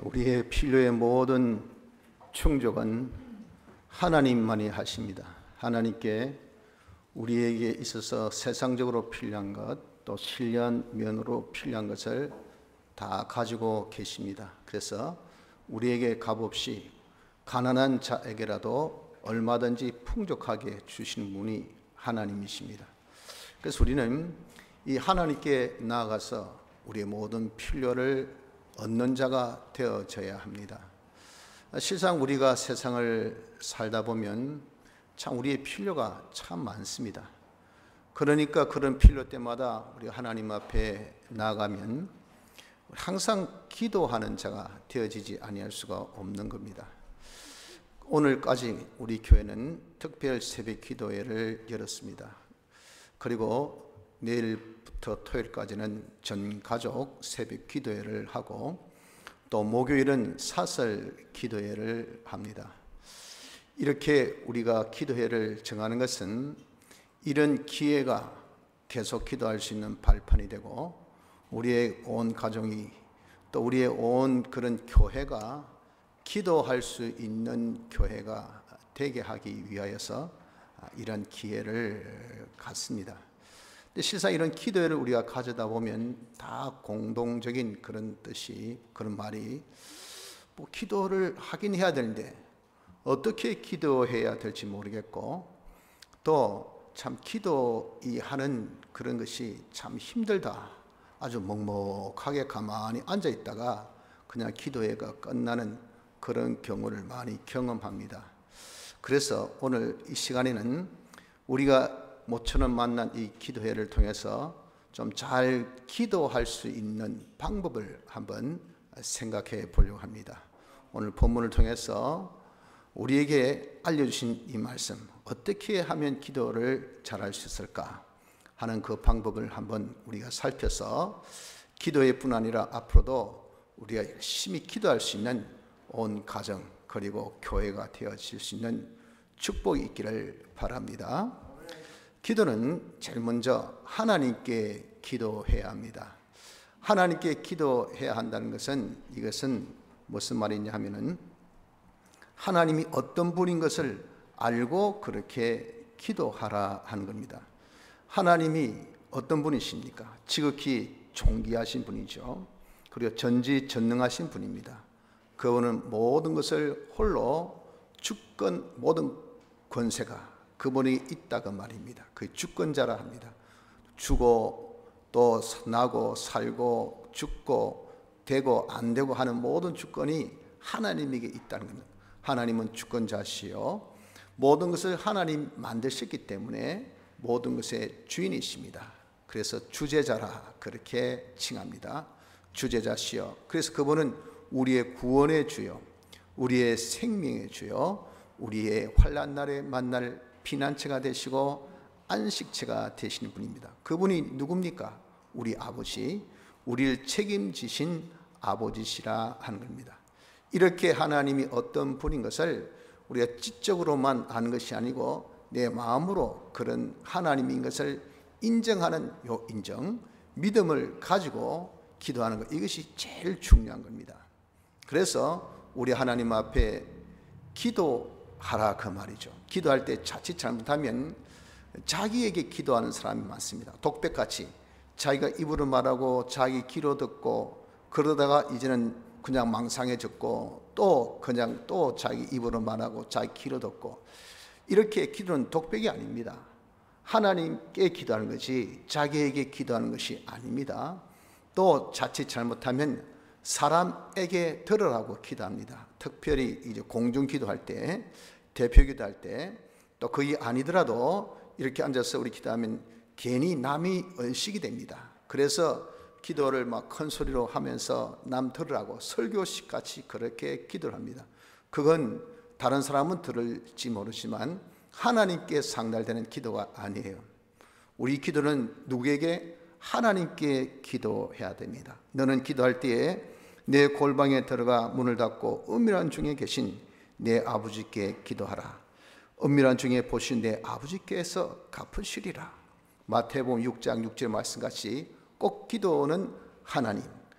우리의 필요의 모든 충족은 하나님만이 하십니다. 하나님께 우리에게 있어서 세상적으로 필요한 것, 또 신령면으로 필요한 것을 다 가지고 계십니다. 그래서 우리에게 값없이 가난한 자에게라도 얼마든지 풍족하게 주시는 분이 하나님이십니다. 그래서 우리는 이 하나님께 나아가서 우리의 모든 필요를 얻는 자가 되어져야 합니다. 실상 우리가 세상을 살다 보면 참 우리의 필요가 참 많습니다. 그러니까 그런 필요 때마다 우리가 하나님 앞에 나아가면 항상 기도하는 자가 되어지지 아니할 수가 없는 겁니다. 오늘까지 우리 교회는 특별 새벽 기도회를 열었습니다. 그리고 내일부터 토요일까지는 전 가족 새벽 기도회를 하고 또 목요일은 사설 기도회를 합니다. 이렇게 우리가 기도회를 정하는 것은 이런 기회가 계속 기도할 수 있는 발판이 되고 우리의 온 가정이 또 우리의 온 그런 교회가 기도할 수 있는 교회가 되게 하기 위하여서 이런 기회를 갖습니다. 근데 실상 이런 기도회를 우리가 가져다 보면 다 공동적인 그런 뜻이, 그런 말이 뭐 기도를 하긴 해야 되는데 어떻게 기도해야 될지 모르겠고 또 참 기도이 하는 그런 것이 참 힘들다, 아주 먹먹하게 가만히 앉아 있다가 그냥 기도회가 끝나는 그런 경우를 많이 경험합니다. 그래서 오늘 이 시간에는 우리가 모처럼 만난 이 기도회를 통해서 좀 잘 기도할 수 있는 방법을 한번 생각해 보려고 합니다. 오늘 본문을 통해서 우리에게 알려주신 이 말씀, 어떻게 하면 기도를 잘할 수 있을까 하는 그 방법을 한번 우리가 살펴서 기도회뿐 아니라 앞으로도 우리가 열심히 기도할 수 있는 온 가정 그리고 교회가 되어질 수 있는 축복이 있기를 바랍니다. 기도는 제일 먼저 하나님께 기도해야 합니다. 하나님께 기도해야 한다는 것은, 이것은 무슨 말이냐 하면은 하나님이 어떤 분인 것을 알고 그렇게 기도하라 하는 겁니다. 하나님이 어떤 분이십니까? 지극히 존귀하신 분이죠. 그리고 전지전능하신 분입니다. 그분은 모든 것을 홀로 주권, 모든 권세가 그분이 있다고 말입니다. 그 주권자라 합니다. 주고 또 나고 살고 죽고 되고 안 되고 하는 모든 주권이 하나님에게 있다는 겁니다. 하나님은 주권자시요 모든 것을 하나님 만드셨기 때문에 모든 것의 주인이십니다. 그래서 주제자라 그렇게 칭합니다. 주제자시요. 그래서 그분은 우리의 구원의 주요, 우리의 생명의 주요, 우리의 환난 날에 만날 피난처가 되시고 안식처가 되시는 분입니다. 그분이 누굽니까? 우리 아버지, 우리를 책임지신 아버지시라 하는 겁니다. 이렇게 하나님이 어떤 분인 것을 우리가 지적으로만 아는 것이 아니고 내 마음으로 그런 하나님인 것을 인정하는 요 인정, 믿음을 가지고 기도하는 것, 이것이 제일 중요한 겁니다. 그래서 우리 하나님 앞에 기도하라 그 말이죠. 기도할 때 자칫 잘못하면 자기에게 기도하는 사람이 많습니다. 독백같이 자기가 입으로 말하고 자기 귀로 듣고 그러다가 이제는 그냥 망상해졌고 또 그냥 또 자기 입으로 말하고 자기 귀로 듣고, 이렇게 기도는 독백이 아닙니다. 하나님께 기도하는 것이 자기에게 기도하는 것이 아닙니다. 또 자칫 잘못하면 사람에게 들으라고 기도합니다. 특별히 이제 공중 기도할 때, 대표 기도할 때, 또 그게 아니더라도 이렇게 앉아서 우리 기도하면 괜히 남이 얼씨게 됩니다. 그래서 기도를 막 큰 소리로 하면서 남 들으라고 설교식 같이 그렇게 기도를 합니다. 그건 다른 사람은 들을지 모르지만 하나님께 상달되는 기도가 아니에요. 우리 기도는 누구에게? 하나님께 기도해야 됩니다. 너는 기도할 때에 내 골방에 들어가 문을 닫고 은밀한 중에 계신 내 아버지께 기도하라. 은밀한 중에 보신 내 아버지께서 갚으시리라. 마태복음 6장 6절 말씀같이 꼭 기도는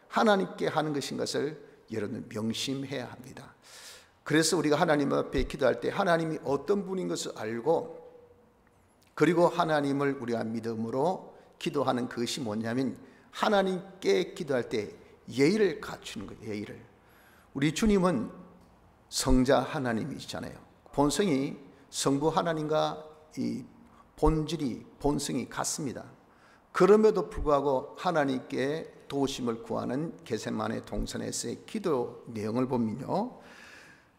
하나님께 하는 것인 것을 여러분 명심해야 합니다. 그래서 우리가 하나님 앞에 기도할 때 하나님이 어떤 분인 것을 알고, 그리고 하나님을 우리가 믿음으로 기도하는 것이 뭐냐면 하나님께 기도할 때 예의를 갖추는 거예요. 예의를. 우리 주님은 성자 하나님이시잖아요. 본성이 성부 하나님과 이 본질이 본성이 같습니다. 그럼에도 불구하고 하나님께 도우심을 구하는 겟세마네 동산에서의 기도 내용을 보면요,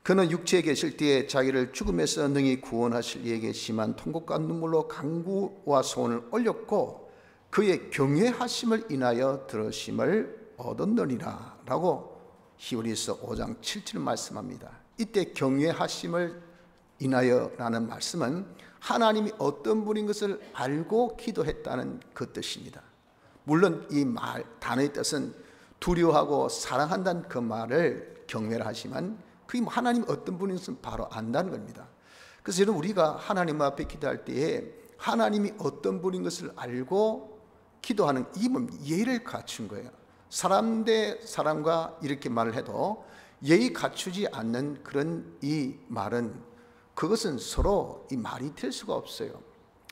그는 육체에 계실 때에 자기를 죽음에서 능히 구원하실 이에게 심한 통곡과 눈물로 간구와 소원을 올렸고 그의 경외하심을 인하여 들으심을 얻었느니라 라고 히브리서 5장 7절 말씀합니다. 이때 경외하심을 인하여 라는 말씀은 하나님이 어떤 분인 것을 알고 기도했다는 그 뜻입니다. 물론 이 말 단어의 뜻은 두려워하고 사랑한다는 그 말을 경외를 하지만 그게 하나님 어떤 분인 것은 바로 안다는 겁니다. 그래서 여러분, 우리가 하나님 앞에 기도할 때에 하나님이 어떤 분인 것을 알고 기도하는 이 예의를 갖춘 거예요. 사람 대 사람과 이렇게 말을 해도 예의 갖추지 않는 그런 이 말은, 그것은 서로 이 말이 될 수가 없어요.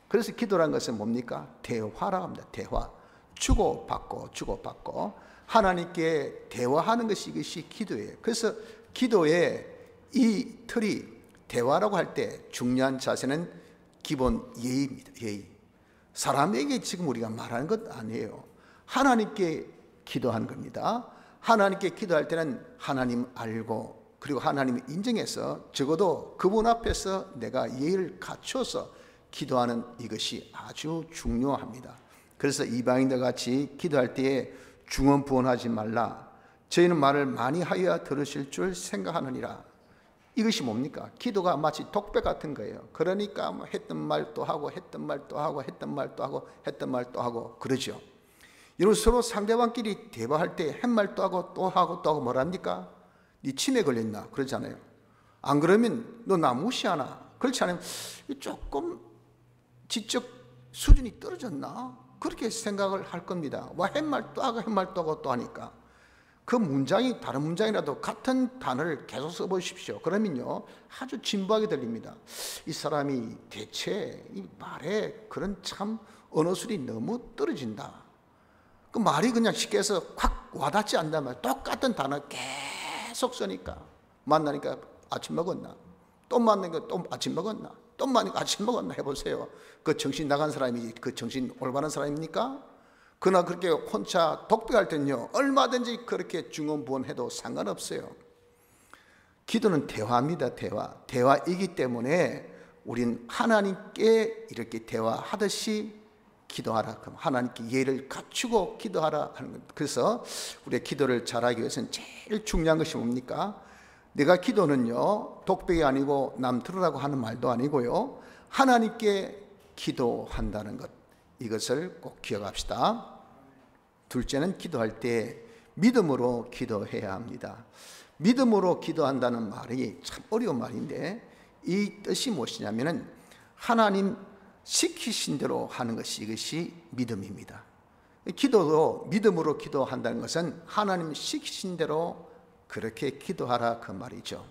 그래서 기도란 것은 뭡니까? 대화라고 합니다. 대화. 주고받고 주고받고 하나님께 대화하는 것이, 이것이 기도예요. 그래서 기도의 이 틀이 대화라고 할 때 중요한 자세는 기본 예의입니다. 예의. 사람에게 지금 우리가 말하는 것 아니에요. 하나님께 기도하는 겁니다. 하나님께 기도할 때는 하나님 알고, 그리고 하나님을 인정해서 적어도 그분 앞에서 내가 예의를 갖춰서 기도하는 이것이 아주 중요합니다. 그래서 이방인들 같이 기도할 때에 중언부언하지 말라. 저희는 말을 많이 하여야 들으실 줄 생각하느니라. 이것이 뭡니까? 기도가 마치 독배 같은 거예요. 그러니까 뭐 했던 말 또 하고 했던 말 또 하고 했던 말 또 하고 했던 말 또 하고 그러죠. 이런 서로 상대방끼리 대화할 때 한 말 또 하고 또 하고 또 하고 뭐랍니까? 네 치매 걸렸나? 그러잖아요. 안 그러면 너 나 무시하나? 그렇지 않으면 조금 지적 수준이 떨어졌나? 그렇게 생각을 할 겁니다. 와, 한 말 또 하고 한 말 또 하고 또 하니까 그 문장이 다른 문장이라도 같은 단어를 계속 써보십시오. 그러면요 아주 진부하게 들립니다. 이 사람이 대체 이 말에 그런 참 언어술이 너무 떨어진다. 그 말이 그냥 쉽게 해서 확 와닿지 않단 말이에요. 똑같은 단어 계속 쓰니까 만나니까 아침 먹었나? 또 만나니까 또 아침 먹었나? 또 만나니까 아침 먹었나? 해보세요. 그 정신 나간 사람이 그 정신 올바른 사람입니까? 그러나 그렇게 혼자 독백할 때는요 얼마든지 그렇게 중언부언해도 상관없어요. 기도는 대화입니다. 대화이기 때문에 우린 하나님께 이렇게 대화하듯이 기도하라. 그럼 하나님께 예를 갖추고 기도하라 하는 겁니다. 그래서 우리의 기도를 잘하기 위해서는 제일 중요한 것이 뭡니까? 내가 기도는요 독백이 아니고 남 들으라고 하는 말도 아니고요 하나님께 기도한다는 것, 이것을 꼭 기억합시다. 둘째는 기도할 때 믿음으로 기도해야 합니다. 믿음으로 기도한다는 말이 참 어려운 말인데 이 뜻이 무엇이냐면은 하나님 시키신 대로 하는 것이, 이것이 믿음입니다. 기도도 믿음으로 기도한다는 것은 하나님 시키신 대로 그렇게 기도하라 그 말이죠.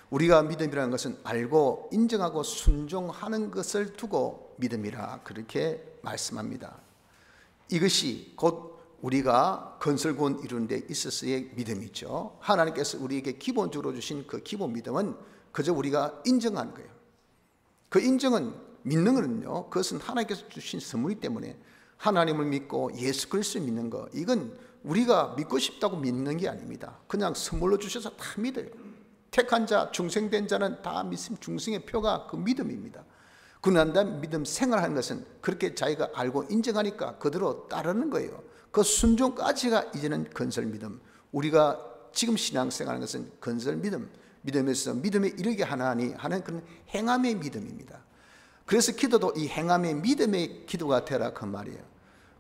우리가 믿음이라는 것은 알고 인정하고 순종하는 것을 두고 믿음이라 그렇게 말씀합니다. 이것이 곧 우리가 건설구원 이루는 데 있어서의 믿음이죠. 하나님께서 우리에게 기본적으로 주신 그 기본 믿음은 그저 우리가 인정하는 거예요. 그 인정은, 믿는 거는요 그것은 하나님께서 주신 선물이기 때문에 하나님을 믿고 예수 그리스도를 믿는 거, 이건 우리가 믿고 싶다고 믿는 게 아닙니다. 그냥 선물로 주셔서 다 믿어요. 택한 자, 중생된 자는 다 믿음, 중생의 표가 그 믿음입니다. 그러난 다음 믿음 생활하는 것은 그렇게 자기가 알고 인정하니까 그대로 따르는 거예요. 그 순종까지가 이제는 건설 믿음. 우리가 지금 신앙생활하는 것은 건설 믿음, 믿음에서 믿음에 이르게 하나니 하는 그런 행함의 믿음입니다. 그래서 기도도 이 행함의 믿음의 기도가 되라 그 말이에요.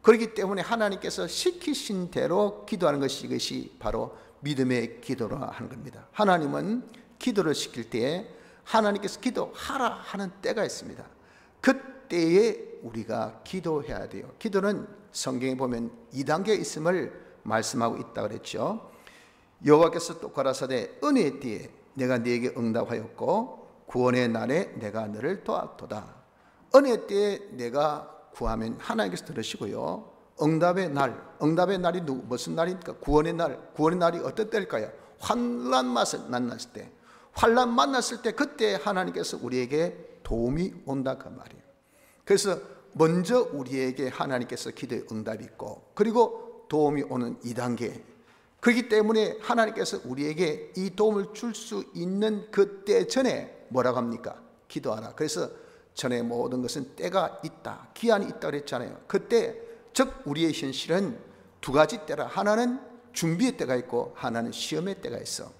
그렇기 때문에 하나님께서 시키신 대로 기도하는 것이, 이것이 바로 믿음의 기도라 하는 겁니다. 하나님은 기도를 시킬 때에 하나님께서 기도하라 하는 때가 있습니다. 그때에 우리가 기도해야 돼요. 기도는 성경에 보면 2단계 있음을 말씀하고 있다고 그랬죠. 여호와께서 또 가라사대 은혜의 때에 내가 네게 응답하였고 구원의 날에 내가 너를 도왔도다. 은혜의 때에 내가 구하면 하나님께서 들으시고요. 응답의 날이 무슨 날입니까? 구원의 날이 어떤 때일까요? 환난 만났을 때, 환난 만났을 때 그때 하나님께서 우리에게 도움이 온다 그 말이에요. 그래서 먼저 우리에게 하나님께서 기도의 응답이 있고, 그리고 도움이 오는 2단계. 그렇기 때문에 하나님께서 우리에게 이 도움을 줄 수 있는 그때 전에 뭐라고 합니까? 기도하라. 그래서 전에 모든 것은 때가 있다, 기한이 있다 그랬잖아요. 그때 즉 우리의 현실은 두 가지 때라. 하나는 준비의 때가 있고 하나는 시험의 때가 있어.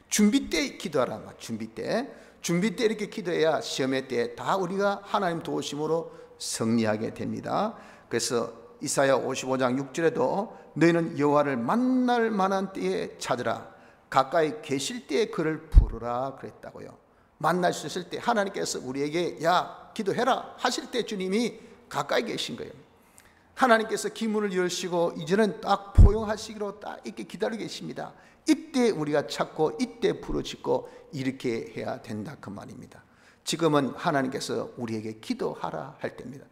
준비 때 기도하라. 준비 때 이렇게 기도해야 시험의 때에 다 우리가 하나님 도우심으로 승리하게 됩니다. 그래서 이사야 55장 6절에도 너희는 여호와를 만날 만한 때에 찾으라. 가까이 계실 때에 그를 부르라 그랬다고요. 만날 수 있을 때 하나님께서 우리에게 야 기도해라 하실 때 주님이 가까이 계신 거예요. 하나님께서 기문을 여시고 이제는 딱 포용하시기로 딱 이렇게 기다리고 계십니다. 이때 우리가 찾고 이때 부르짖고 이렇게 해야 된다 그 말입니다. 지금은 하나님께서 우리에게 기도하라 할 때입니다.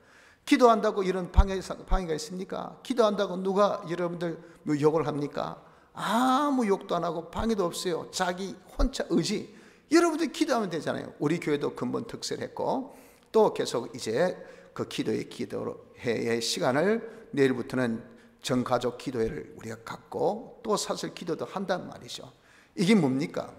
기도한다고 이런 방해가 있습니까? 기도한다고 누가 여러분들 욕을 합니까? 아무 욕도 안 하고 방해도 없어요. 자기 혼자 의지. 여러분들 기도하면 되잖아요. 우리 교회도 근본 특세를 했고 또 계속 이제 그 기도회의 시간을 내일부터는 전가족 기도회를 우리가 갖고 또 사실 기도도 한단 말이죠. 이게 뭡니까?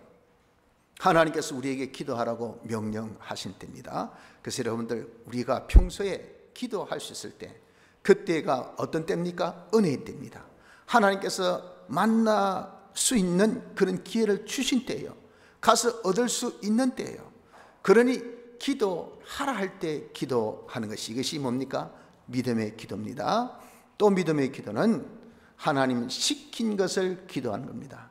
하나님께서 우리에게 기도하라고 명령하신 때입니다. 그래서 여러분들 우리가 평소에 기도할 수 있을 때 그때가 어떤 때입니까? 은혜의 때입니다. 하나님께서 만날 수 있는 그런 기회를 주신 때예요. 가서 얻을 수 있는 때예요. 그러니 기도하라 할 때 기도하는 것이 이것이 뭡니까? 믿음의 기도입니다. 또 믿음의 기도는 하나님 시킨 것을 기도하는 겁니다.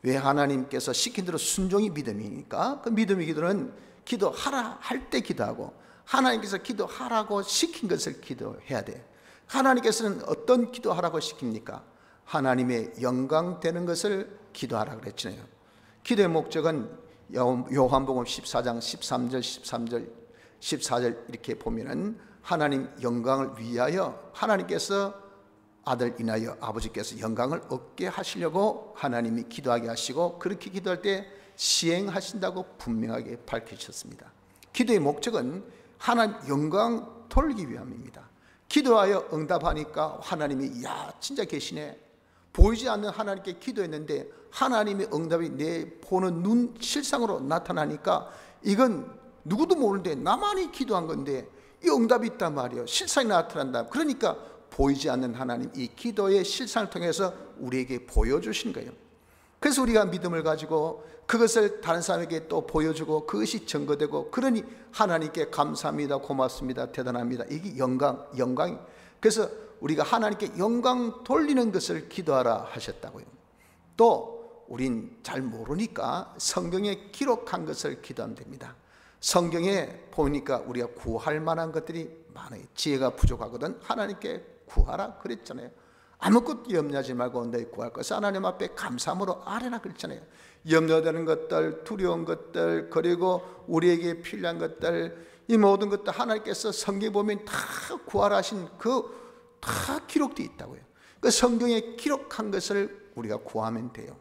왜 하나님께서 시킨 대로 순종이 믿음이니까 그 믿음의 기도는 기도하라 할 때 기도하고 하나님께서 기도하라고 시킨 것을 기도해야 돼. 하나님께서는 어떤 기도하라고 시킵니까? 하나님의 영광 되는 것을 기도하라 그랬잖아요. 기도의 목적은 요한복음 14장 13절 14절 이렇게 보면은 하나님 영광을 위하여 하나님께서 아들 인하여 아버지께서 영광을 얻게 하시려고 하나님이 기도하게 하시고 그렇게 기도할 때 시행하신다고 분명하게 밝히셨습니다. 기도의 목적은 하나님 영광 돌리기 위함입니다. 기도하여 응답하니까 하나님이 야 진짜 계시네. 보이지 않는 하나님께 기도했는데 하나님의 응답이 내 보는 눈 실상으로 나타나니까 이건 누구도 모르는데 나만이 기도한 건데 이 응답이 있단 말이에요. 실상이 나타난다. 그러니까 보이지 않는 하나님 이 기도의 실상을 통해서 우리에게 보여주신 거예요. 그래서 우리가 믿음을 가지고 그것을 다른 사람에게 또 보여주고 그것이 증거되고 그러니 하나님께 감사합니다, 고맙습니다, 대단합니다. 이게 영광이. 그래서 우리가 하나님께 영광 돌리는 것을 기도하라 하셨다고요. 또 우린 잘 모르니까 성경에 기록한 것을 기도하면 됩니다. 성경에 보니까 우리가 구할 만한 것들이 많아요. 지혜가 부족하거든 하나님께 구하라 그랬잖아요. 아무것도 염려하지 말고 너희 구할 것을 하나님 앞에 감사함으로 아뢰라 그랬잖아요. 염려되는 것들, 두려운 것들, 그리고 우리에게 필요한 것들, 이 모든 것들 하나님께서 성경에 보면 다 구하라 하신 그 다 기록되어 있다고요. 그 성경에 기록한 것을 우리가 구하면 돼요.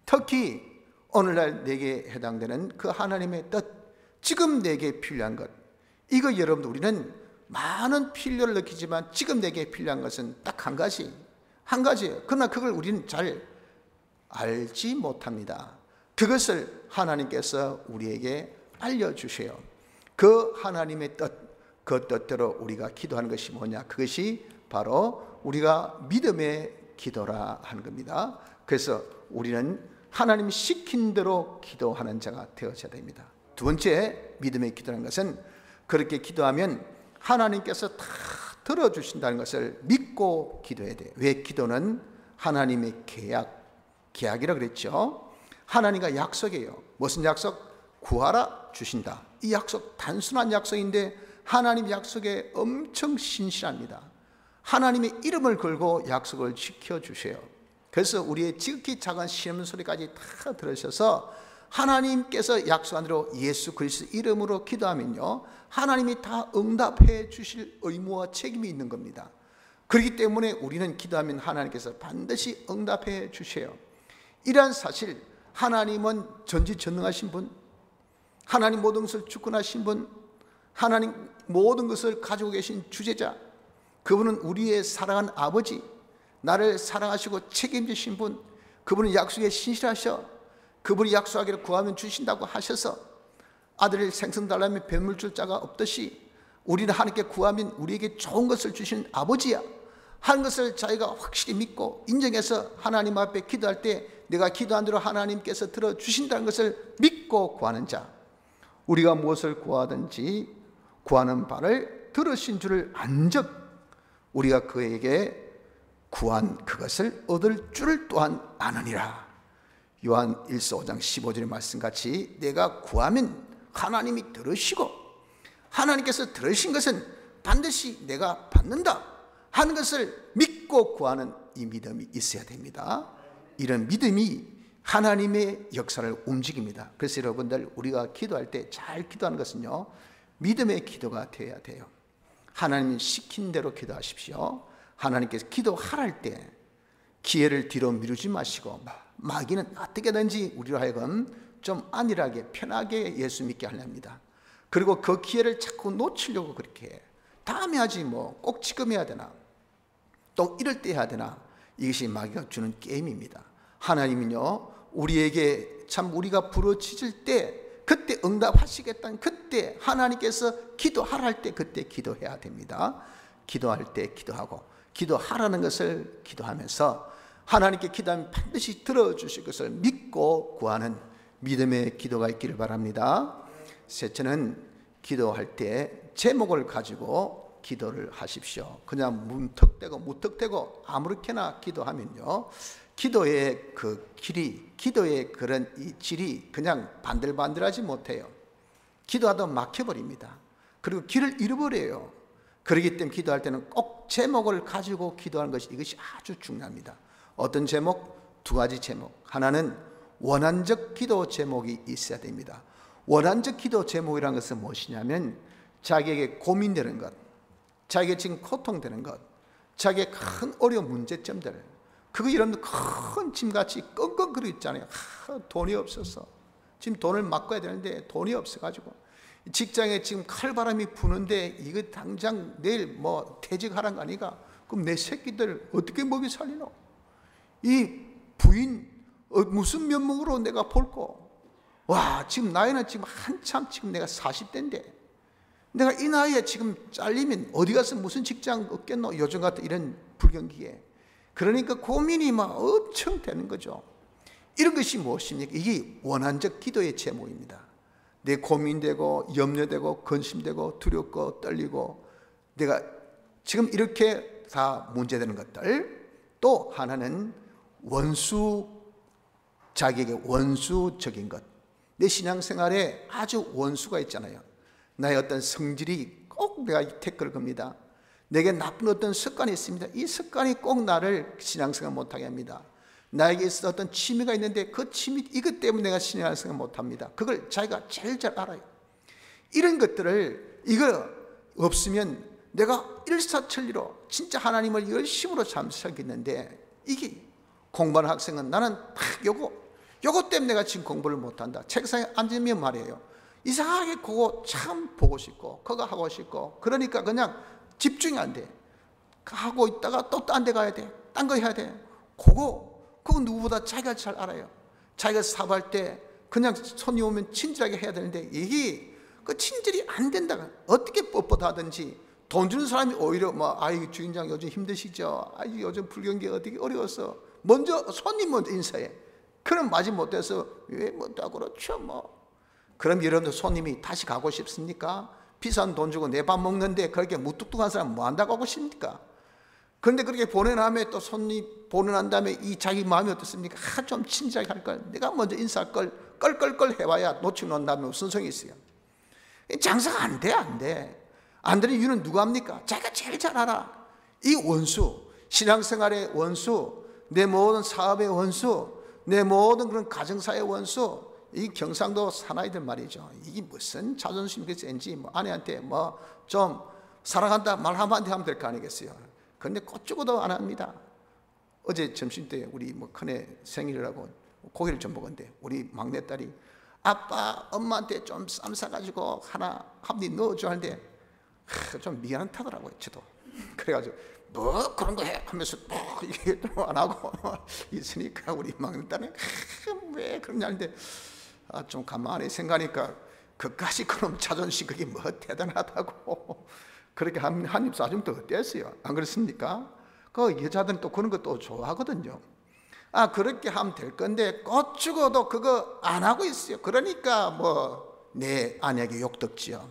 특히 오늘날 내게 해당되는 그 하나님의 뜻, 지금 내게 필요한 것, 이거 여러분들 우리는 많은 필요를 느끼지만 지금 내게 필요한 것은 딱 한 가지예요. 그러나 그걸 우리는 잘 알지 못합니다. 그것을 하나님께서 우리에게 알려주세요. 그 하나님의 뜻, 그 뜻대로 우리가 기도하는 것이 뭐냐? 그것이 바로 우리가 믿음의 기도라 하는 겁니다. 그래서 우리는 하나님 시킨 대로 기도하는 자가 되어져야 됩니다. 두 번째 믿음의 기도라는 것은 그렇게 기도하면 하나님께서 다 들어주신다는 것을 믿고 기도해야 돼요. 왜? 기도는 하나님의 계약이라 그랬죠. 하나님과 약속이에요. 무슨 약속? 구하라 주신다. 이 약속 단순한 약속인데 하나님 약속에 엄청 신실합니다. 하나님의 이름을 걸고 약속을 지켜주세요. 그래서 우리의 지극히 작은 시험 소리까지 다 들으셔서 하나님께서 약속한 대로 예수 그리스도 이름으로 기도하면요, 하나님이 다 응답해 주실 의무와 책임이 있는 겁니다. 그렇기 때문에 우리는 기도하면 하나님께서 반드시 응답해 주셔요. 이러한 사실, 하나님은 전지전능하신 분, 하나님 모든 것을 주권하신 분, 하나님 모든 것을 가지고 계신 주제자, 그분은 우리의 사랑하는 아버지, 나를 사랑하시고 책임지신 분, 그분은 약속에 신실하셔. 그분이 약속하기를 구하면 주신다고 하셔서 아들을 생성달라면 뱀물 줄 자가 없듯이 우리는 하나님께 구하면 우리에게 좋은 것을 주시는 아버지야 하는 것을 저희가 확실히 믿고 인정해서 하나님 앞에 기도할 때 내가 기도한 대로 하나님께서 들어주신다는 것을 믿고 구하는 자, 우리가 무엇을 구하든지 구하는 바를 들으신 줄을 안즉 우리가 그에게 구한 그것을 얻을 줄을 또한 아느니라. 요한 1서 5장 15절의 말씀같이 내가 구하면 하나님이 들으시고 하나님께서 들으신 것은 반드시 내가 받는다 하는 것을 믿고 구하는 이 믿음이 있어야 됩니다. 이런 믿음이 하나님의 역사를 움직입니다. 그래서 여러분들, 우리가 기도할 때 잘 기도하는 것은요, 믿음의 기도가 되어야 돼요. 하나님이 시킨 대로 기도하십시오. 하나님께서 기도하랄 때 기회를 뒤로 미루지 마시고 마귀는 어떻게든지 우리로 하여금 좀 안일하게 편하게 예수 믿게 하렵니다. 그리고 그 기회를 자꾸 놓치려고 그렇게 해. 다음에 하지 뭐 꼭 지금 해야 되나, 또 이럴 때 해야 되나. 이것이 마귀가 주는 게임입니다. 하나님은요, 우리에게 참 우리가 부르짖을 때 그때 응답하시겠다는, 그때 하나님께서 기도하랄 때 그때 기도해야 됩니다. 기도할 때 기도하고 기도하라는 것을 기도하면서 하나님께 기도하면 반드시 들어주실 것을 믿고 구하는 믿음의 기도가 있기를 바랍니다. 셋째는 기도할 때 제목을 가지고 기도를 하십시오. 그냥 무턱대고 아무렇게나 기도하면요, 기도의 그 길이, 기도의 그런 이 질이 그냥 반들반들하지 못해요. 기도하다 막혀버립니다. 그리고 길을 잃어버려요. 그렇기 때문에 기도할 때는 꼭 제목을 가지고 기도하는 것이, 이것이 아주 중요합니다. 어떤 제목? 두 가지 제목. 하나는 원한적 기도 제목이 있어야 됩니다. 원한적 기도 제목이라는 것은 무엇이냐면 자기에게 고민되는 것, 자기에게 지금 고통되는 것, 자기의 큰 어려운 문제점들, 그거 여러분들 큰 짐같이 끙끙거리고 있잖아요. 돈이 없어서 지금 돈을 맡아야 되는데 돈이 없어가지고, 직장에 지금 칼바람이 부는데 이거 당장 내일 뭐 퇴직하라는 거 아니가? 그럼 내 새끼들 어떻게 먹이 살리노? 이 부인 무슨 면목으로 내가 볼고? 와, 지금 나이는 지금 한참, 지금 내가 40대인데 내가 이 나이에 지금 잘리면 어디 가서 무슨 직장 얻겠노? 요즘 같은 이런 불경기에. 그러니까 고민이 막 엄청 되는 거죠. 이런 것이 무엇입니까? 이게 원한적 기도의 제목입니다. 내 고민되고 염려되고 근심되고 두렵고 떨리고 내가 지금 이렇게 다 문제되는 것들. 또 하나는 자기에게 원수적인 것. 내 신앙생활에 아주 원수가 있잖아요. 나의 어떤 성질이 꼭 내가 태클을 겁니다. 내게 나쁜 어떤 습관이 있습니다. 이 습관이 꼭 나를 신앙생활 못하게 합니다. 나에게 있어 어떤 취미가 있는데 그 취미, 이것 때문에 내가 신앙생활 못합니다. 그걸 자기가 제일 잘 알아요. 이런 것들을, 이거 없으면 내가 일사천리로 진짜 하나님을 열심으로 잠수하겠는데, 이게 공부하는 학생은 나는 딱 요거 때문에 내가 지금 공부를 못한다. 책상에 앉으면 말이에요, 이상하게 그거 참 보고 싶고 그거 하고 싶고, 그러니까 그냥 집중이 안 돼. 하고 있다가 또 딴 데 가야 돼. 딴 거 해야 돼. 그거 누구보다 자기가 잘 알아요. 자기가 사업할 때 그냥 손이 오면 친절하게 해야 되는데 이게 그 친절이 안 된다. 어떻게 뻣뻣하든지 돈 주는 사람이 오히려 뭐, 아이 주인장 요즘 힘드시죠? 아이 요즘 불경기 어떻게 어려워서 손님 먼저 인사해. 그럼 맞이 못해서 왜 못하고 그렇죠 뭐. 그럼 여러분들 손님이 다시 가고 싶습니까? 비싼 돈 주고 내 밥 먹는데 그렇게 무뚝뚝한 사람 뭐 한다고 하고 싶습니까? 그런데 그렇게 보낸 다음에 또 손님 보낸 다음에 이 자기 마음이 어떻습니까? 좀 친절하게 할 걸, 내가 먼저 인사할 걸 껄껄껄 해봐야 놓치고 논 다음에 무슨 성이 있어요? 장사가 안 돼. 안 되는 이유는 누가 합니까? 자기가 제일 잘 알아. 이 원수, 신앙생활의 원수, 내 모든 사업의 원수, 내 모든 그런 가정사의 원수, 이 경상도 사나이들 말이죠. 이게 무슨 자존심이 센지 뭐 아내한테 뭐 좀 사랑한다 말 한마디 하면 될 거 아니겠어요. 그런데 꽂죽어도 안 합니다. 어제 점심 때 우리 뭐 큰애 생일이라고 고기를 좀 먹었는데 우리 막내딸이 아빠 엄마한테 좀 쌈 싸가지고 하나 한입 넣어줘 하는데 좀 미안한 타더라고요. 저도 그래가지고 뭐 그런 거 해 하면서 뭐 이게 안 하고 있으니까 우리 막내딸은 왜 그러냐 하는데 좀 가만히 생각하니까 그까지 그럼 자존심 그게 뭐 대단하다고 그렇게 한 입 싸주면 또 어땠어요? 안 그렇습니까? 그 여자들은 또 그런 거 또 좋아하거든요. 그렇게 하면 될 건데 꼭 죽어도 그거 안 하고 있어요. 그러니까 뭐 내 아내에게 욕 듣지요.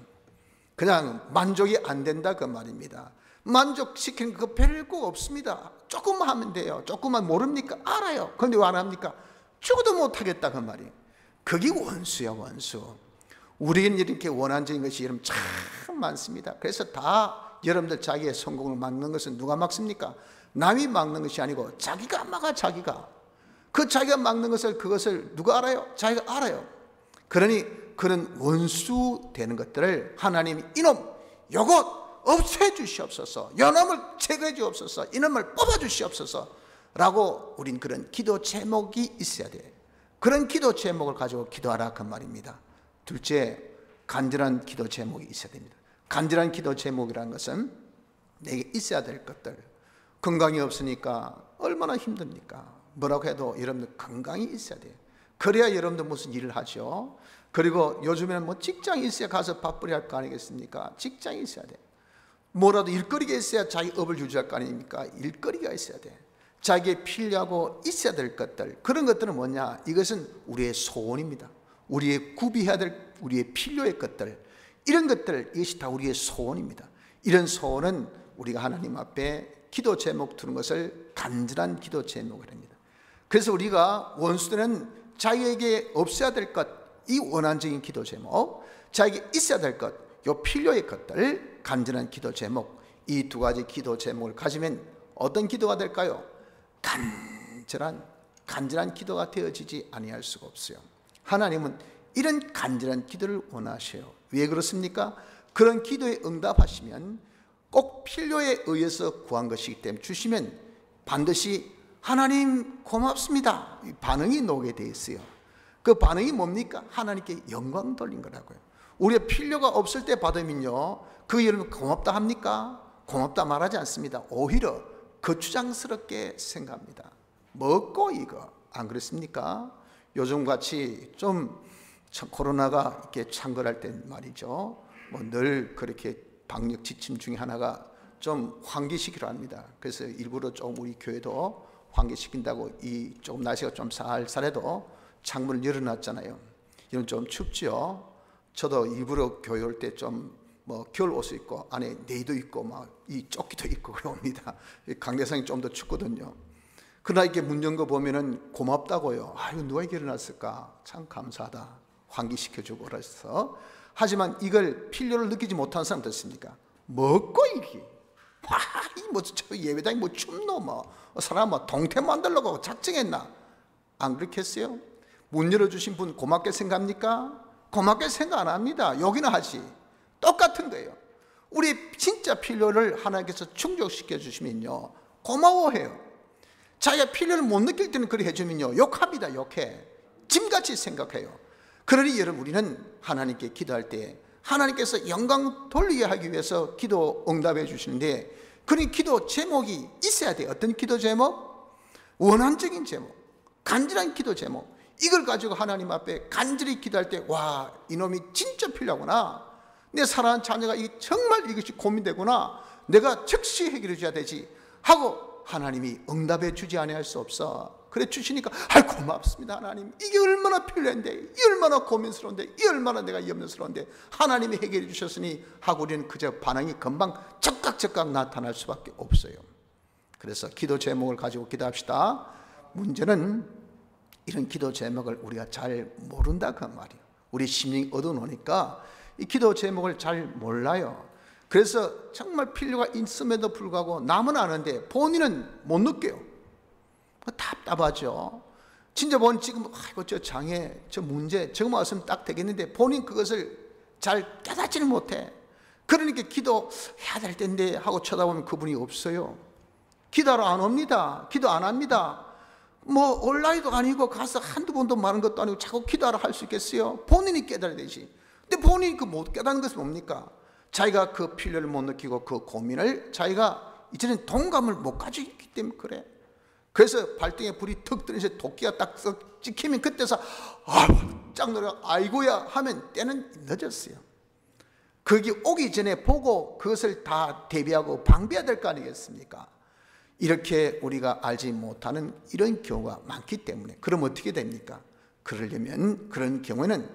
그냥 만족이 안 된다 그 말입니다. 만족시키는 거 별거 없습니다. 조금만 하면 돼요. 조금만 모릅니까? 알아요. 그런데 왜 안 합니까? 죽어도 못하겠다 그 말이에요. 그게 원수야 원수. 우리는 이렇게 원한적인 것이 여러분 참 많습니다. 그래서 다 여러분들 자기의 성공을 막는 것은 누가 막습니까? 남이 막는 것이 아니고 자기가 막아. 자기가 막는 것을 그것을 누가 알아요? 자기가 알아요. 그러니 그런 원수 되는 것들을 하나님이 이놈 요것 없애 주시옵소서, 요놈을 제거해 주옵소서, 이놈을 뽑아 주시옵소서 라고 우린 그런 기도 제목이 있어야 돼. 그런 기도 제목을 가지고 기도하라 그 말입니다. 둘째, 간절한 기도 제목이 있어야 됩니다. 간절한 기도 제목이라는 것은 내게 있어야 될 것들. 건강이 없으니까 얼마나 힘듭니까? 뭐라고 해도 여러분들 건강이 있어야 돼요. 그래야 여러분들 무슨 일을 하죠. 그리고 요즘에는 뭐 직장이 있어야 가서 밥벌이 할 거 아니겠습니까? 직장이 있어야 돼. 뭐라도 일거리가 있어야 자기 업을 유지할 거 아닙니까? 일거리가 있어야 돼. 자기의 필요하고 있어야 될 것들, 그런 것들은 뭐냐? 이것은 우리의 소원입니다. 우리의 구비해야 될 우리의 필요의 것들, 이런 것들, 이것이 다 우리의 소원입니다. 이런 소원은 우리가 하나님 앞에 기도 제목 두는 것을 간절한 기도 제목을 합니다. 그래서 우리가 원수들은 자기에게 없어야 될 것, 이 원한적인 기도 제목, 자기에게 있어야 될 것, 요 필요의 것들, 간절한 기도 제목, 이 두 가지 기도 제목을 가지면 어떤 기도가 될까요? 간절한 기도가 되어지지 아니할 수가 없어요. 하나님은 이런 간절한 기도를 원하셔요. 왜 그렇습니까? 그런 기도에 응답하시면 꼭 필요에 의해서 구한 것이기 때문에 주시면 반드시 하나님 고맙습니다, 반응이 나오게 돼 있어요. 그 반응이 뭡니까? 하나님께 영광 돌린 거라고요. 우리의 필요가 없을 때 받으면요, 그 여러분 고맙다 합니까? 고맙다 말하지 않습니다. 오히려 거추장스럽게 생각합니다. 먹고 이거, 안 그렇습니까? 요즘같이 좀 코로나가 이렇게 창궐할 때 말이죠, 뭐 늘 그렇게 방역 지침 중에 하나가 좀 환기시키려 합니다. 그래서 일부러 좀 우리 교회도 환기시킨다고 이 조금 날씨가 좀 쌀쌀해도 창문을 열어놨잖아요. 이건 좀 춥죠. 저도 일부러 교회 올 때 좀 뭐 겨울 옷을 입고 안에 네이도 입고 막 이 조끼도 입고 그럽니다. 강대상이 좀 더 춥거든요. 그러나 이렇게 문 연 거 보면은 고맙다고요. 이거 누가 이렇게 일어났을까? 참 감사하다. 환기시켜주고 그래서. 하지만 이걸 필요를 느끼지 못한 사람도 있습니까? 먹고 이게. 저 예배당이 뭐 춥노 뭐 사람 뭐 동태 만들려고 작정했나? 안 그렇겠어요? 문 열어주신 분 고맙게 생각합니까? 고맙게 생각 안 합니다. 여기는 하지. 똑같은 거예요. 우리 진짜 필요를 하나님께서 충족시켜 주시면요, 고마워해요. 자기가 필요를 못 느낄 때는 그리 해주면요, 욕합니다. 욕해. 짐같이 생각해요. 그러니 여러분, 우리는 하나님께 기도할 때 하나님께서 영광 돌리게 하기 위해서 기도 응답해 주시는데, 그런 기도 제목이 있어야 돼요. 어떤 기도 제목? 원한적인 제목, 간절한 기도 제목. 이걸 가지고 하나님 앞에 간절히 기도할 때, 와, 이놈이 진짜 필요하구나, 내 사랑하는 자녀가 정말 이것이 고민되구나, 내가 즉시 해결해 줘야 되지 하고 하나님이 응답해 주지 아니할 수 없어. 그래 주시니까 고맙습니다 하나님, 이게 얼마나 필요한데, 이 얼마나 고민스러운데, 이 얼마나 내가 염려스러운데 하나님이 해결해 주셨으니 하고 우리는 그저 반응이 금방 즉각 나타날 수밖에 없어요. 그래서 기도 제목을 가지고 기도합시다. 문제는 이런 기도 제목을 우리가 잘 모른다 그 말이에요. 우리 심령이 어두워놓으니까 이 기도 제목을 잘 몰라요. 그래서 정말 필요가 있음에도 불구하고 남은 아는데 본인은 못 느껴요. 답답하죠. 진짜 본 지금 아이고 저 장애, 저 문제 저거 왔으면 딱 되겠는데 본인 그것을 잘 깨닫지는 못해. 그러니까 기도해야 될 텐데 하고 쳐다보면 그분이 없어요. 기도하러 안 옵니다. 기도 안 합니다. 뭐 온라인도 아니고 가서 한두 번도 말한 것도 아니고 자꾸 기도하러 할 수 있겠어요? 본인이 깨달아야 되지. 근데 본인이 그 못 깨닫는 것은 뭡니까? 자기가 그 필요를 못 느끼고 그 고민을 자기가 이제는 동감을 못 가지고 있기 때문에 그래. 그래서 발등에 불이 턱 들어서 도끼가 딱 찍히면 그때서 짝 놀라 아이고야 하면 때는 늦었어요. 거기 오기 전에 보고 그것을 다 대비하고 방비해야 될 거 아니겠습니까? 이렇게 우리가 알지 못하는 이런 경우가 많기 때문에 그럼 어떻게 됩니까? 그러려면 그런 경우에는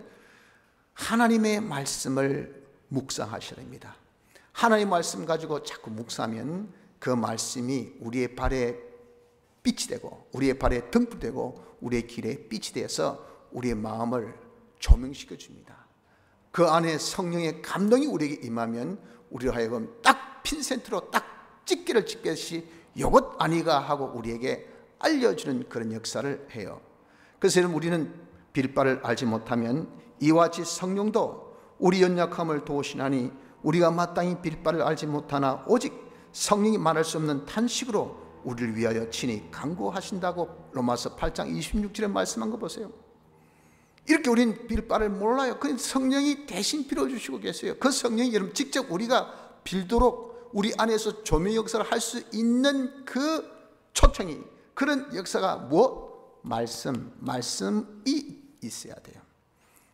하나님의 말씀을 묵상하셔야 됩니다. 하나님의 말씀 가지고 자꾸 묵상하면 그 말씀이 우리의 발에 빛이 되고 우리의 발에 등불이 되고 우리의 길에 빛이 되어서 우리의 마음을 조명시켜 줍니다. 그 안에 성령의 감동이 우리에게 임하면 우리로 하여금 딱 핀센트로 딱 찍기를 찍듯이 요것 아니가 하고 우리에게 알려주는 그런 역사를 해요. 그래서 우리는 빌바를 알지 못하면 이와 같이 성령도 우리 연약함을 도우시나니 우리가 마땅히 빌바를 알지 못하나 오직 성령이 말할 수 없는 탄식으로 우리를 위하여 친히 간구하신다고 로마서 8장 26절에 말씀한 거 보세요. 이렇게 우리는 빌바를 몰라요. 그 성령이 대신 빌어주시고 계세요. 그 성령이 여러분 직접 우리가 빌도록 우리 안에서 조명 역사를 할 수 있는 그 초청이, 그런 역사가 무엇? 말씀이 있어야 돼요.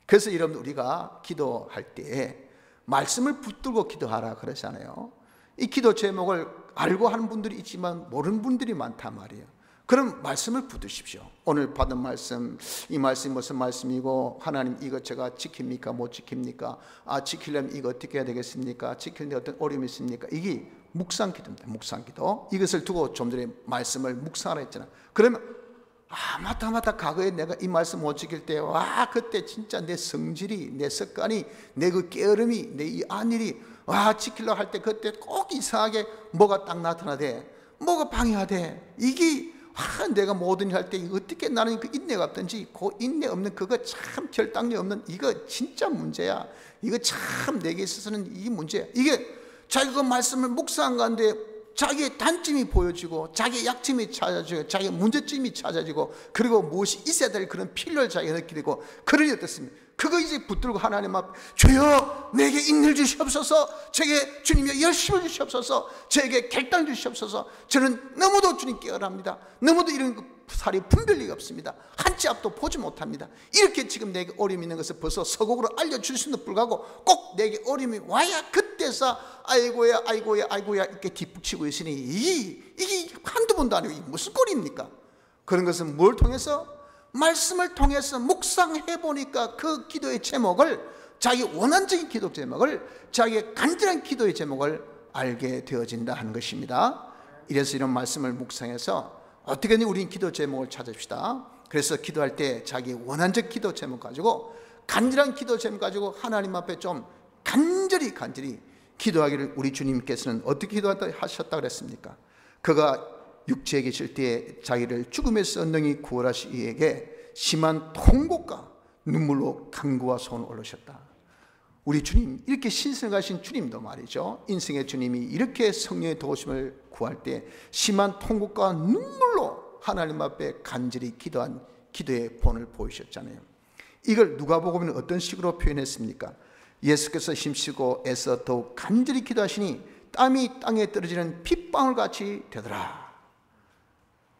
그래서 여러분 우리가 기도할 때에 말씀을 붙들고 기도하라 그러잖아요. 이 기도 제목을 알고 하는 분들이 있지만 모르는 분들이 많단 말이에요. 그럼 말씀을 붙드십시오. 오늘 받은 말씀, 이 말씀이 무슨 말씀이고 하나님 이거 제가 지킵니까 못 지킵니까? 지키려면 이거 어떻게 해야 되겠습니까? 지키는데 어떤 어려움이 있습니까? 이게 묵상기도입니다. 묵상기도. 이것을 두고 좀 전에 말씀을 묵상하라 했잖아. 그러면 맞다 과거에 내가 이 말씀 못 지킬 때 그때 진짜 내 성질이, 내 습관이, 내 그 게으름이, 내 이 안일이 지키려고 할 때 그때 꼭 이상하게 뭐가 딱 나타나대, 뭐가 방해하대. 이게 내가 모든 일 할 때 어떻게 나는 그 인내가 없든지 그 인내 없는 그거 참 결단력 없는 이거 진짜 문제야. 이거 참 내게 있어서는 이 문제야. 이게 자기가 그 말씀을 묵상한 가운데 자기의 단점이 보여지고 자기의 약점이 찾아지고 자기의 문제점이 찾아지고 그리고 무엇이 있어야 될 그런 필요를 자기가 느끼게 되고 그러니 어떻습니까? 그거 이제 붙들고 하나님 앞 주여 내게 인내를 주시옵소서, 제게 주님의 열심을 주시옵소서, 저에게 결단 주시옵소서. 저는 너무도 주님께 어랍니다. 너무도 이런 살이 분별리가 없습니다. 한 치 앞도 보지 못합니다. 이렇게 지금 내게 어려움이 있는 것을 벌써 서곡으로 알려주시는 불구하고 꼭 내게 어려움이 와야 그때서 아이고야 이렇게 뒷북치고 있으니 이게 한두 번도 아니고 이게 무슨 꼴입니까? 그런 것은 뭘 통해서? 말씀을 통해서 묵상해 보니까 그 기도의 제목을, 자기 원한적인 기도 제목을, 자기의 간절한 기도의 제목을 알게 되어진다 하는 것입니다. 이래서 이런 말씀을 묵상해서 어떻게든 우리는 기도 제목을 찾읍시다. 그래서 기도할 때 자기 원한적 기도 제목 가지고, 간절한 기도 제목 가지고 하나님 앞에 좀 간절히 기도하기를 우리 주님께서는 어떻게 기도하셨다고 그랬습니까? 그가 육체에 계실 때에 자기를 죽음에서 능히 구원하시 이에게 심한 통곡과 눈물로 간구와 소원을 올리셨다. 우리 주님, 이렇게 신성하신 주님도 말이죠, 인생의 주님이 이렇게 성령의 도우심을 구할 때 심한 통곡과 눈물로 하나님 앞에 간절히 기도한 기도의 본을 보이셨잖아요. 이걸 누가복음은 어떤 식으로 표현했습니까? 예수께서 힘쓰고 애써 더욱 간절히 기도하시니 땀이 땅에 떨어지는 핏방울같이 되더라.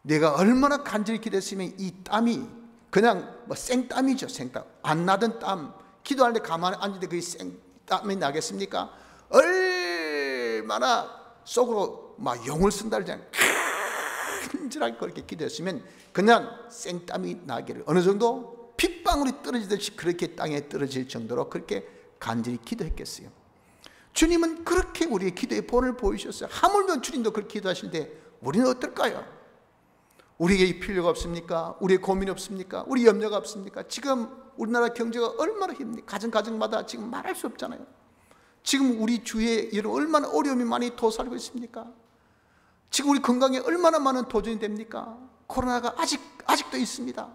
내가 얼마나 간절히 기도했으면 이 땀이 그냥 생땀이죠. 생땀. 안 나던 땀, 기도하는데 가만히 앉는데 그게 생땀이 나겠습니까? 얼마나 속으로 영을 쓴다 그러잖아요. 간절하게 그렇게 기도했으면 그냥 생땀이 나기를, 어느 정도 핏방울이 떨어지듯이 그렇게 땅에 떨어질 정도로 그렇게 간절히 기도했겠어요. 주님은 그렇게 우리의 기도의 본을 보이셨어요. 하물며 주님도 그렇게 기도하시는데 우리는 어떨까요? 우리에게 필요가 없습니까? 우리의 고민이 없습니까? 우리 염려가 없습니까? 지금 우리나라 경제가 얼마나 힘듭니까? 가정마다 지금 말할 수 없잖아요. 지금 우리 주위에 얼마나 어려움이 많이 도사리고 있습니까? 지금 우리 건강에 얼마나 많은 도전이 됩니까? 코로나가 아직도 있습니다.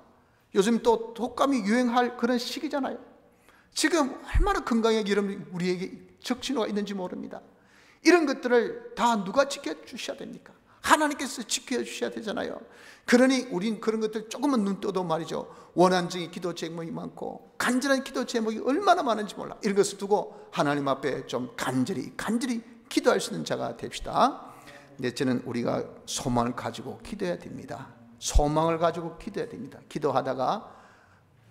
요즘 또 독감이 유행할 그런 시기잖아요. 지금 얼마나 건강에 여러분 우리에게 적신호가 있는지 모릅니다. 이런 것들을 다 누가 지켜주셔야 됩니까? 하나님께서 지켜주셔야 되잖아요. 그러니 우린 그런 것들 조금만 눈 떠도 말이죠, 원한적인 기도 제목이 많고 간절한 기도 제목이 얼마나 많은지 몰라. 이런 것을 두고 하나님 앞에 좀 간절히 기도할 수 있는 자가 됩시다. 넷째는 우리가 소망을 가지고 기도해야 됩니다. 소망을 가지고 기도해야 됩니다. 기도하다가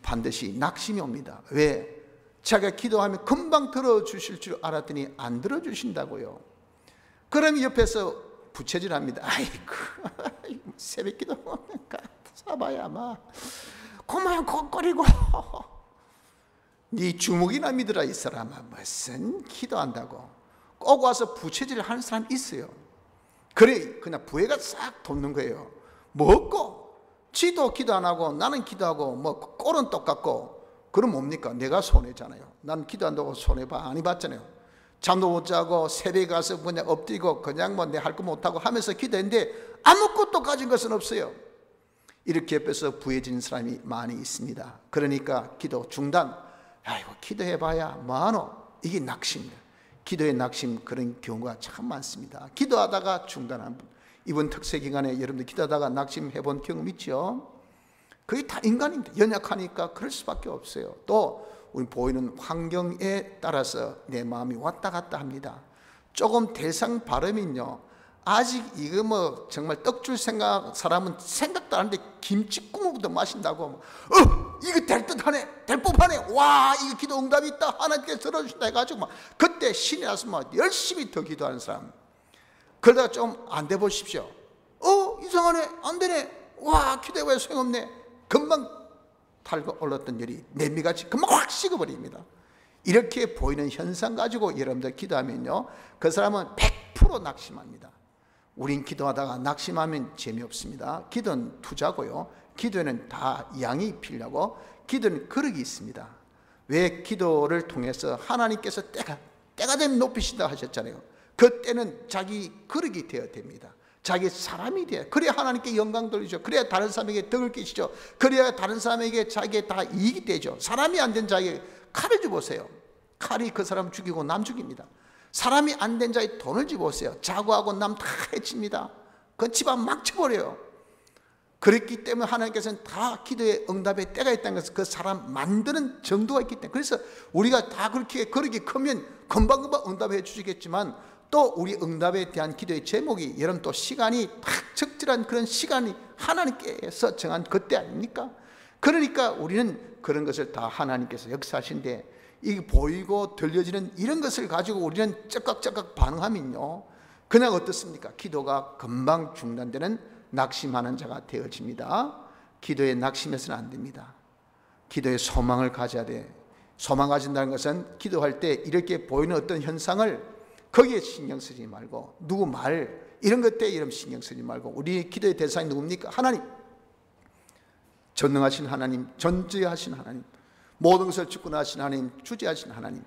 반드시 낙심이 옵니다. 왜? 자기가 기도하면 금방 들어주실 줄 알았더니 안 들어주신다고요. 그럼 옆에서 부채질합니다. 아이고 새벽 기도 사봐야 막 그만 거리고 네 주먹이나 믿으라 이 사람아. 무슨 기도한다고. 꼭 와서 부채질을 하는 사람 있어요. 그래 그냥 부해가 싹 돋는 거예요. 뭐고 지도 기도 안 하고 나는 기도하고 뭐 꼴은 똑같고, 그럼 뭡니까? 내가 손해잖아요. 나는 기도한다고 손해봐 안 해봤잖아요. 잠도 못 자고 새벽에 가서 그냥 엎드리고 그냥 뭐 내 할 거 못하고 하면서 기도했는데 아무것도 가진 것은 없어요. 이렇게 옆에서 부해진 사람이 많이 있습니다. 그러니까 기도 중단. 아이고 기도해봐야 뭐하노. 이게 낙심이에요. 기도의 낙심, 그런 경우가 참 많습니다. 기도하다가 중단한 분, 이번 특세 기간에 여러분들 기도하다가 낙심해본 경험 있죠? 그게 다 인간입니다. 연약하니까 그럴 수밖에 없어요. 또 우리 보이는 환경에 따라서 내 마음이 왔다 갔다 합니다. 조금 대상 발음은요, 아직 이거 뭐 정말 떡줄 생각, 사람은 생각도 안 하는데 김치국물부터 마신다고 이거 될 듯하네, 될 법하네, 와 이거 기도 응답이 있다, 하나님께서 들어주신다 해가지고 막 그때 신이 나서 막 열심히 더 기도하는 사람. 그러다가 좀 안 돼 보십시오. 이상하네, 안 되네, 와 기도해봐야 소용없네. 금방 달고 올랐던 열이 냄비같이 금방 확 식어버립니다. 이렇게 보이는 현상 가지고 여러분들 기도하면요, 그 사람은 100% 낙심합니다. 우린 기도하다가 낙심하면 재미없습니다. 기도는 투자고요, 기도에는 다 양이 필요하고, 기도는 거룩이 있습니다. 왜? 기도를 통해서 하나님께서 때가 되면 높이신다 하셨잖아요. 그때는 자기 거룩이 되어야 됩니다. 자기 사람이 돼야, 그래야 하나님께 영광 돌리죠. 그래야 다른 사람에게 덕을 끼치죠. 그래야 다른 사람에게 자기에 다 이익이 되죠. 사람이 안 된 자에게 칼을 줘보세요. 칼이 그 사람 죽이고 남 죽입니다. 사람이 안 된 자의 돈을 줘보세요. 자고하고 남 다 해칩니다. 그 집안 망쳐버려요. 그랬기 때문에 하나님께서는 다 기도의 응답의 때가 있다는 것을 그 사람 만드는 정도가 있기 때문에, 그래서 우리가 다 그렇게 거룩이 크면 금방금방 응답해 주시겠지만, 또 우리 응답에 대한 기도의 제목이 여러분 또 시간이 딱 적절한 그런 시간이 하나님께서 정한 그때 아닙니까? 그러니까 우리는 그런 것을 다 하나님께서 역사하신데, 이게 보이고 들려지는 이런 것을 가지고 우리는 쩍깍쩍깍 반응하면요, 그냥 어떻습니까? 기도가 금방 중단되는 낙심하는 자가 되어집니다. 기도에 낙심해서는 안 됩니다. 기도에 소망을 가져야 돼. 소망 가진다는 것은 기도할 때 이렇게 보이는 어떤 현상을 거기에 신경 쓰지 말고, 누구 말 이런 것에 이런 신경 쓰지 말고, 우리 기도의 대상이 누굽니까? 하나님, 전능하신 하나님, 전지하신 하나님, 모든 것을 주권하신 하나님, 주재하신 하나님,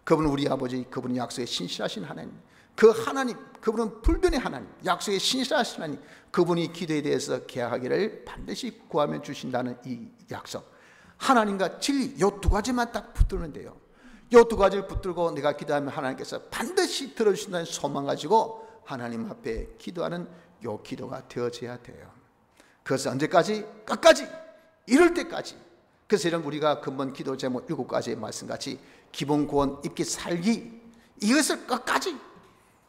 그분은 우리 아버지, 그분은 약속에 신실하신 하나님, 그 하나님, 그분은 불변의 하나님, 약속에 신실하신 하나님, 그분이 기도에 대해서 계약하기를 반드시 구하면 주신다는 이 약속, 하나님과 진리, 이 두 가지만 딱 붙들면 돼요. 이 두 가지를 붙들고 내가 기도하면 하나님께서 반드시 들어주신다는 소망 가지고 하나님 앞에 기도하는 이 기도가 되어져야 돼요. 그것은 언제까지? 끝까지, 이럴 때까지. 그래서 이런 우리가 근본 기도 제목 7가지의 말씀같이 기본 구원 입기 살기, 이것을 끝까지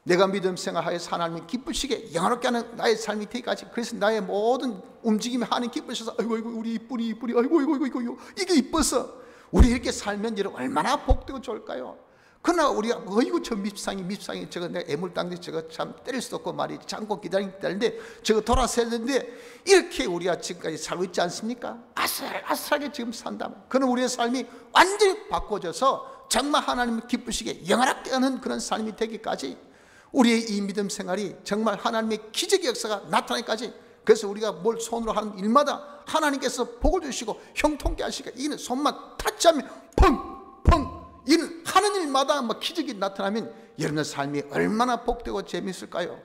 내가 믿음 생활하여서 하나님이 기쁘시게 영화롭게 하는 나의 삶이 되기까지. 그래서 나의 모든 움직임에 하나님 기쁘셔서 아이고 우리 이쁘니 아이고 이게 이뻐서 우리 이렇게 살면 여러분 얼마나 복되고 좋을까요? 그러나 우리가 어이구 저 밉상이 저거 내가 애물당데 저거 참 때릴 수도 없고 말이 참고 기다리는데 저거 돌아서야 되는데, 이렇게 우리가 지금까지 살고 있지 않습니까? 아슬아슬하게 지금 산다. 그는 우리의 삶이 완전히 바꿔져서 정말 하나님을 기쁘시게 영원하게 하는 그런 삶이 되기까지, 우리의 이 믿음 생활이 정말 하나님의 기적의 역사가 나타나기까지, 그래서 우리가 뭘 손으로 하는 일마다 하나님께서 복을 주시고 형통케 하시고, 이는 손만 타치하면 펑펑, 이는 하는 일마다 막 기적이 나타나면 여러분의 삶이 얼마나 복되고 재미있을까요?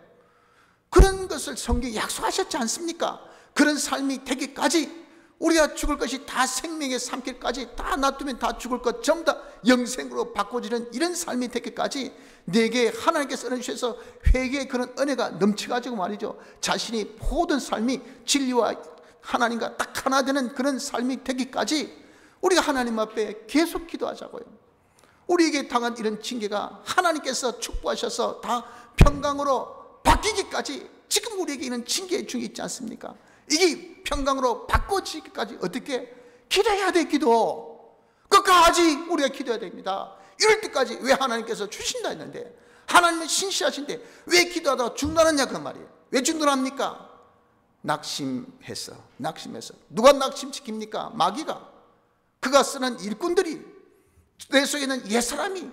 그런 것을 성경이 약속하셨지 않습니까? 그런 삶이 되기까지, 우리가 죽을 것이 다 생명의 삼킬까지 다 놔두면 다 죽을 것 전부 다 영생으로 바꿔지는 이런 삶이 되기까지 내게 하나님께서 은혜 주셔서 회개의 그런 은혜가 넘쳐가지고 말이죠, 자신이 모든 삶이 진리와 하나님과 딱 하나 되는 그런 삶이 되기까지 우리가 하나님 앞에 계속 기도하자고요. 우리에게 당한 이런 징계가 하나님께서 축복하셔서 다 평강으로 바뀌기까지, 지금 우리에게 있는 징계 중에 있지 않습니까? 이게 평강으로 바꿔지기까지 어떻게 기도해야 돼. 기도 끝까지 우리가 기도해야 됩니다. 이럴 때까지 왜 하나님께서 주신다 했는데, 하나님은 신실하신데 왜 기도하다가 중단하냐 그 말이에요. 왜 중단합니까? 낙심해서. 누가 낙심시킵니까? 마귀가, 그가 쓰는 일꾼들이, 내 속에 있는 옛사람이,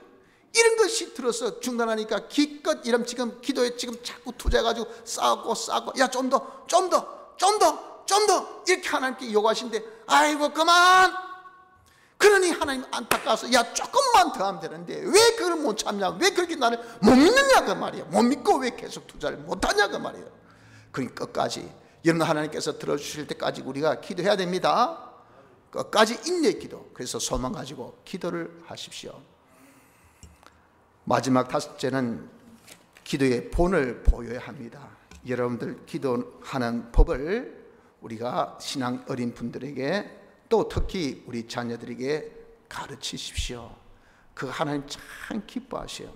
이런 것이 들어서 중단하니까 기껏 이런 지금 기도에 지금 자꾸 투자해가지고 쌓고 야 좀 더 이렇게 하나님께 요구하신데, 아이고 그만. 그러니 하나님 안타까워서 야 조금만 더 하면 되는데 왜 그걸 못 참냐, 왜 그렇게 나를 못 믿느냐 그 말이에요. 못 믿고 왜 계속 투자를 못하냐 그 말이에요. 그러니 끝까지 여러분 하나님께서 들어주실 때까지 우리가 기도해야 됩니다. 끝까지 인내 기도. 그래서 소망 가지고 기도를 하십시오. 마지막 다섯째는 기도의 본을 보여야 합니다. 여러분들 기도하는 법을 우리가 신앙 어린 분들에게, 또 특히 우리 자녀들에게 가르치십시오. 그 하나님 참 기뻐하셔요.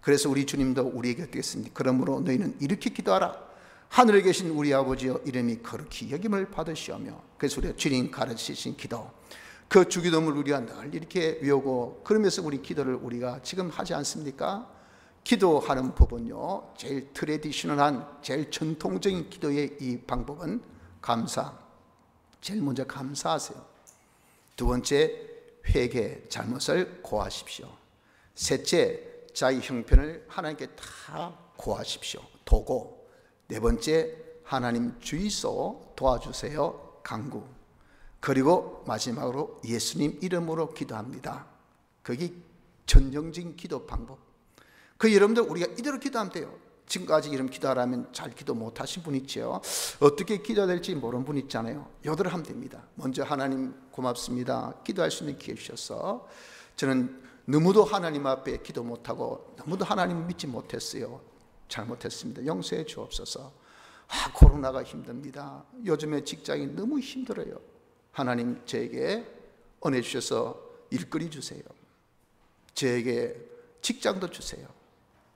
그래서 우리 주님도 우리에게 어떻게 했습니까? 그러므로 너희는 이렇게 기도하라. 하늘에 계신 우리 아버지여 이름이 거룩히 여김을 받으시오며. 그래서 우리가 주님 가르치신 기도, 그 주기도문을 우리가 늘 이렇게 외우고, 그러면서 우리 기도를 우리가 지금 하지 않습니까? 기도하는 법은요, 제일 트레디셔널한, 제일 전통적인 기도의 이 방법은 감사. 제일 먼저 감사하세요. 두 번째, 회개, 잘못을 고하십시오. 셋째, 자기 형편을 하나님께 다 고하십시오. 도고. 네 번째, 하나님 주의소 도와주세요. 간구. 그리고 마지막으로 예수님 이름으로 기도합니다. 그게 전형적인 기도 방법. 그 여러분들 우리가 이대로 기도하면 돼요. 지금까지 이런 기도하라면 잘 기도 못하신 분 있죠. 어떻게 기도해야 될지 모르는 분 있잖아요. 이대로 하면 됩니다. 먼저 하나님 고맙습니다. 기도할 수 있는 기회 주셔서 저는 너무도 하나님 앞에 기도 못하고 너무도 하나님 믿지 못했어요. 잘못했습니다. 용서해 주옵소서. 코로나가 힘듭니다. 요즘에 직장이 너무 힘들어요. 하나님 저에게 은혜 주셔서 일거리 주세요. 저에게 직장도 주세요.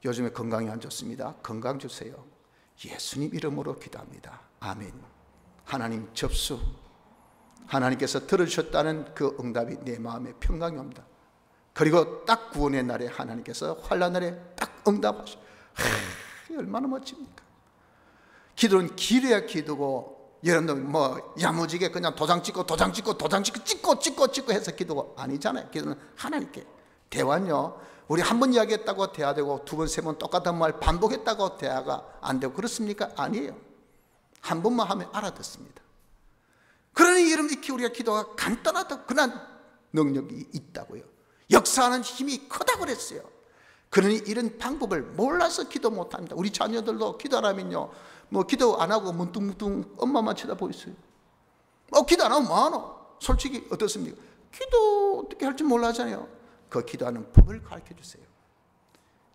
요즘에 건강이 안 좋습니다. 건강 주세요. 예수님 이름으로 기도합니다. 아멘. 하나님 접수. 하나님께서 들어주셨다는 그 응답이 내 마음에 평강이 옵니다. 그리고 딱 구원의 날에 하나님께서 환난 날에 딱 응답하셔. 얼마나 멋집니까? 기도는 길어야 기도고, 여러분들 뭐 야무지게 그냥 도장 찍고 해서 기도가 아니잖아요. 기도는 하나님께. 대화는요, 우리 한 번 이야기했다고 대화되고 두 번, 세 번 똑같은 말 반복했다고 대화가 안 되고 그렇습니까? 아니에요. 한 번만 하면 알아듣습니다. 그러니 여러분, 이렇게 우리가 기도가 간단하다고, 그런 능력이 있다고요. 역사하는 힘이 크다고 그랬어요. 그러니 이런 방법을 몰라서 기도 못합니다. 우리 자녀들도 기도하라면요, 뭐 기도 안 하고 문둥문둥 엄마만 쳐다보고 있어요. 기도 안 하면 뭐하노? 솔직히 어떻습니까? 기도 어떻게 할 줄 몰라잖아요. 그 기도하는 법을 가르쳐 주세요.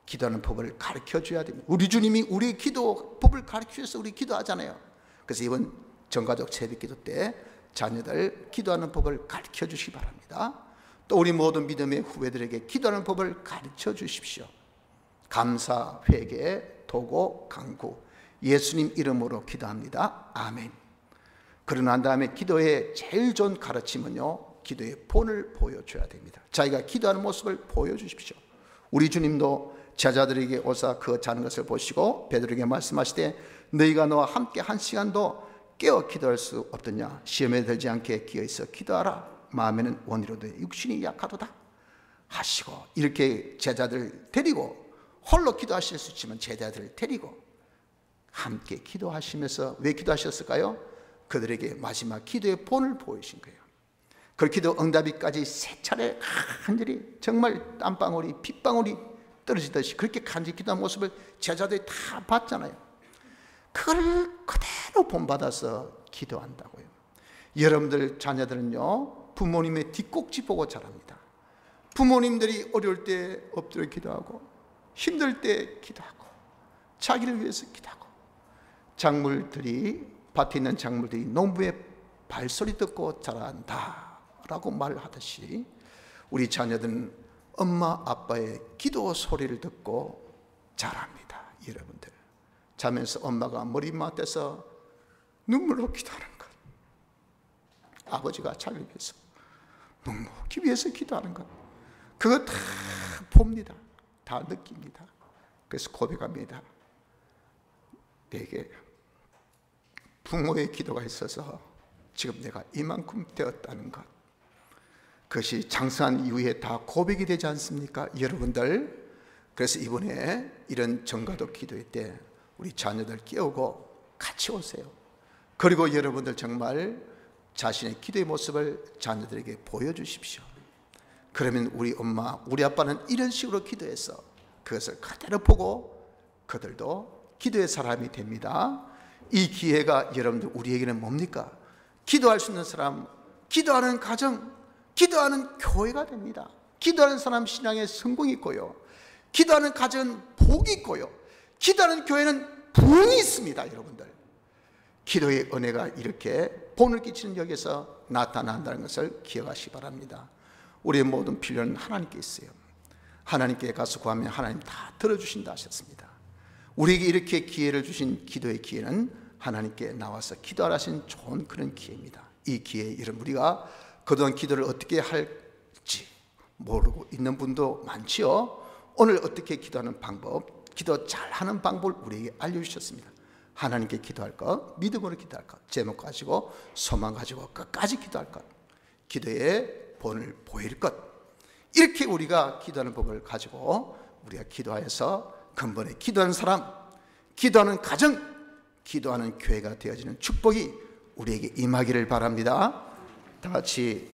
기도하는 법을 가르쳐 줘야 됩니다. 우리 주님이 우리 기도 법을 가르쳐 주셔서 우리 기도하잖아요. 그래서 이번 전가족 새벽 기도 때 자녀들 기도하는 법을 가르쳐 주시기 바랍니다. 또 우리 모든 믿음의 후배들에게 기도하는 법을 가르쳐 주십시오. 감사, 회개, 도고, 간구. 예수님 이름으로 기도합니다. 아멘. 그러고 난 다음에 기도의 제일 좋은 가르침은요, 기도의 본을 보여줘야 됩니다. 자기가 기도하는 모습을 보여주십시오. 우리 주님도 제자들에게 오사 그 자는 것을 보시고 베드로에게 말씀하시되 너희가 너와 함께 한 시간도 깨어 기도할 수 없더냐. 시험에 들지 않게 기어있어 기도하라. 마음에는 원이로되 육신이 약하도다 하시고, 이렇게 제자들 데리고 홀로 기도하실 수 있지만 제자들을 데리고 함께 기도하시면서, 왜 기도하셨을까요? 그들에게 마지막 기도의 본을 보이신 거예요. 그 기도 응답이까지 세 차례 간절히 정말 땀방울이 핏방울이 떨어지듯이 그렇게 간절히 기도한 모습을 제자들이 다 봤잖아요. 그걸 그대로 본받아서 기도한다고요. 여러분들 자녀들은요, 부모님의 뒷꼭지 보고 자랍니다. 부모님들이 어려울 때 엎드려 기도하고, 힘들 때 기도하고, 자기를 위해서 기도하고, 밭에 있는 작물들이 농부의 발소리 듣고 자란다 라고 말하듯이, 우리 자녀들은 엄마 아빠의 기도 소리를 듣고 자랍니다. 여러분들, 자면서 엄마가 머리맡에서 눈물로 기도하는 것, 아버지가 자기를 위해서 묵묵히 위해서 기도하는 것, 그거 다 봅니다. 다 느낍니다. 그래서 고백합니다. 내게 부모의 기도가 있어서 지금 내가 이만큼 되었다는 것, 그것이 장사한 이후에 다 고백이 되지 않습니까? 여러분들, 그래서 이번에 이런 정가도 기도회 때 우리 자녀들 깨우고 같이 오세요. 그리고 여러분들 정말 자신의 기도의 모습을 자녀들에게 보여주십시오. 그러면 우리 엄마, 우리 아빠는 이런 식으로 기도해서 그것을 그대로 보고 그들도 기도의 사람이 됩니다. 이 기회가 여러분들 우리에게는 뭡니까? 기도할 수 있는 사람, 기도하는 가정, 기도하는 교회가 됩니다. 기도하는 사람 신앙에 성공이 있고요, 기도하는 가정은 복이 있고요, 기도하는 교회는 부흥이 있습니다. 여러분들, 기도의 은혜가 이렇게 본을 끼치는 역에서 나타난다는 것을 기억하시기 바랍니다. 우리의 모든 필요는 하나님께 있어요. 하나님께 가서 구하면 하나님 다 들어주신다 하셨습니다. 우리에게 이렇게 기회를 주신 기도의 기회는 하나님께 나와서 기도하라신 좋은 그런 기회입니다. 이 기회에 여러분, 우리가 그동안 기도를 어떻게 할지 모르고 있는 분도 많지요. 오늘 어떻게 기도하는 방법, 기도 잘하는 방법을 우리에게 알려주셨습니다. 하나님께 기도할 것, 믿음으로 기도할 것, 제목 가지고 소망 가지고 끝까지 기도할 것, 기도의 본을 보일 것, 이렇게 우리가 기도하는 법을 가지고 우리가 기도하여서 근본에 기도하는 사람, 기도하는 가정, 기도하는 교회가 되어지는 축복이 우리에게 임하기를 바랍니다. 다 같이